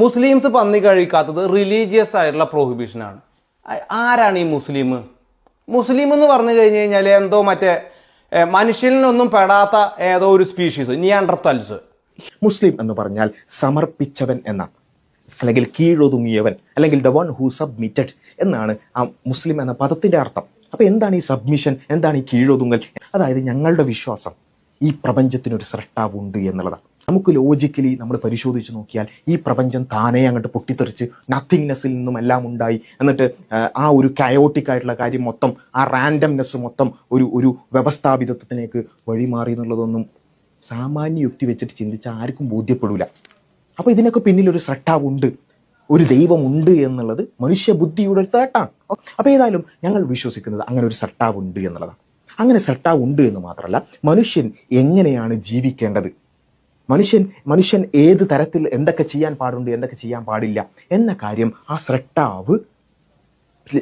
Muslims പന്നി കഴിക്കാത്തത് religious ആയിട്ടുള്ള പ്രൊഹിബിഷനാണ്. ആരാണ് ഈ മുസ്ലിം? മുസ്ലിം എന്ന് പറഞ്ഞു കഴിഞ്ഞു കഴിഞ്ഞാൽ എന്തോ മറ്റേ മനുഷ്യനൊന്നും പെടാത്ത ഏതോ ഒരു സ്പീഷീസ്, നിയാണ്ടർത്തൽസ്. മുസ്ലിം എന്ന് പറഞ്ഞാൽ സമർപ്പിച്ചവൻ എന്നാണ്, അല്ലെങ്കിൽ കീഴൊതുങ്ങിയവൻ, അല്ലെങ്കിൽ ദ വൺ ഹൂ സബ്മിറ്റഡ് എന്നാണ് ആ മുസ്ലിം എന്ന പദത്തിന്റെ അർത്ഥം. അപ്പൊ എന്താണ് ഈ സബ്മിഷൻ, എന്താണ് ഈ കീഴൊതുങ്ങൽ? അതായത് ഞങ്ങളുടെ വിശ്വാസം ഈ പ്രപഞ്ചത്തിനൊരു സ്രഷ്ടാവുണ്ട് എന്നുള്ളതാണ്. നമുക്ക് ലോജിക്കലി നമ്മൾ പരിശോധിച്ച് നോക്കിയാൽ ഈ പ്രപഞ്ചം താനേ അങ്ങോട്ട് പൊട്ടിത്തെറിച്ച് നത്തിങ്നെസ്സിൽ നിന്നും എല്ലാം ഉണ്ടായി, എന്നിട്ട് ആ ഒരു കയോട്ടിക് ആയിട്ടുള്ള കാര്യം മൊത്തം, ആ റാൻഡംനെസ് മൊത്തം ഒരു വ്യവസ്ഥാപിതത്വത്തിലേക്ക് വഴിമാറി എന്നുള്ളതൊന്നും സാമാന്യ യുക്തി വെച്ചിട്ട് ചിന്തിച്ചാൽ ആർക്കും ബോധ്യപ്പെടൂല. അപ്പോൾ ഇതിനൊക്കെ പിന്നിൽ ഒരു സ്രഷ്ടാവുണ്ട്, ഒരു ദൈവമുണ്ട് എന്നുള്ളത് മനുഷ്യബുദ്ധിയുടെ ഒരു തേട്ടാണ്. അപ്പോൾ ഏതായാലും ഞങ്ങൾ വിശ്വസിക്കുന്നത് അങ്ങനെ ഒരു സ്രഷ്ടാവുണ്ട് എന്നുള്ളതാണ്. അങ്ങനെ സ്രഷ്ടാവുണ്ട് എന്ന് മാത്രമല്ല, മനുഷ്യൻ എങ്ങനെയാണ് ജീവിക്കേണ്ടത്, മനുഷ്യൻ ഏത് തരത്തിൽ എന്തൊക്കെ ചെയ്യാൻ പാടുണ്ട്, എന്തൊക്കെ ചെയ്യാൻ പാടില്ല എന്ന കാര്യം ആ സ്രഷ്ടാവ്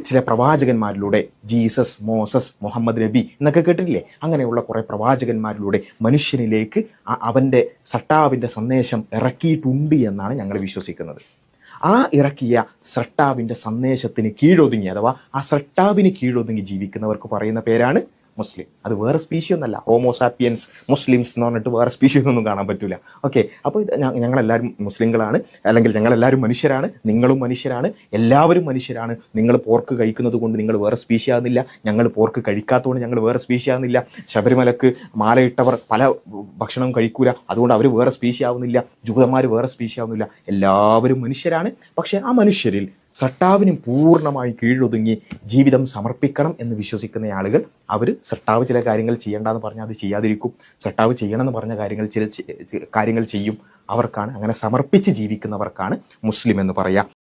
ചില പ്രവാചകന്മാരിലൂടെ, ജീസസ്, മോസസ്, മുഹമ്മദ് നബി എന്നൊക്കെ കേട്ടിട്ടില്ലേ, അങ്ങനെയുള്ള കുറേ പ്രവാചകന്മാരിലൂടെ മനുഷ്യനിലേക്ക് അവൻ്റെ സ്രഷ്ടാവിൻ്റെ സന്ദേശം ഇറക്കിയിട്ടുണ്ട് എന്നാണ് ഞങ്ങൾ വിശ്വസിക്കുന്നത്. ആ ഇറക്കിയ സ്രഷ്ടാവിൻ്റെ സന്ദേശത്തിന് കീഴൊതുങ്ങി, അഥവാ ആ സ്രഷ്ടാവിന് കീഴൊതുങ്ങി ജീവിക്കുന്നവർക്ക് പറയുന്ന പേരാണ് മുസ്ലിം. അത് വേറെ സ്പീഷി ഒന്നല്ല. ഹോമോസാപ്പിയൻസ് മുസ്ലിംസ് എന്ന് പറഞ്ഞിട്ട് വേറെ സ്പീഷീസ് ഒന്നും കാണാൻ പറ്റില്ല. ഓക്കെ, അപ്പോൾ ഞങ്ങളെല്ലാവരും മുസ്ലിങ്ങളാണ്, അല്ലെങ്കിൽ ഞങ്ങളെല്ലാവരും മനുഷ്യരാണ്, നിങ്ങളും മനുഷ്യരാണ്, എല്ലാവരും മനുഷ്യരാണ്. നിങ്ങൾ പോർക്ക് കഴിക്കുന്നത് കൊണ്ട് നിങ്ങൾ വേറെ സ്പീഷി ആകുന്നില്ല, ഞങ്ങൾ പോർക്ക് കഴിക്കാത്തതുകൊണ്ട് ഞങ്ങൾ വേറെ സ്പീഷി ആകുന്നില്ല. ശബരിമലക്ക് മാലയിട്ടവർ പല ഭക്ഷണവും കഴിക്കൂല, അതുകൊണ്ട് അവർ വേറെ സ്പീഷി ആവുന്നില്ല. ജൂതന്മാർ വേറെ സ്പീഷി ആവുന്നില്ല. എല്ലാവരും മനുഷ്യരാണ്. പക്ഷേ ആ മനുഷ്യരിൽ സ്രഷ്ടാവിനും പൂർണ്ണമായി കീഴൊതുങ്ങി ജീവിതം സമർപ്പിക്കണം എന്ന് വിശ്വസിക്കുന്ന ആളുകൾ, അവർ സ്രഷ്ടാവ് ചില കാര്യങ്ങൾ ചെയ്യേണ്ടെന്ന് പറഞ്ഞാൽ അത് ചെയ്യാതിരിക്കും, സ്രഷ്ടാവ് ചെയ്യണമെന്ന് പറഞ്ഞ ചില കാര്യങ്ങൾ ചെയ്യും. അവർക്കാണ്, അങ്ങനെ സമർപ്പിച്ച് ജീവിക്കുന്നവർക്കാണ് മുസ്ലിം എന്ന് പറയുക.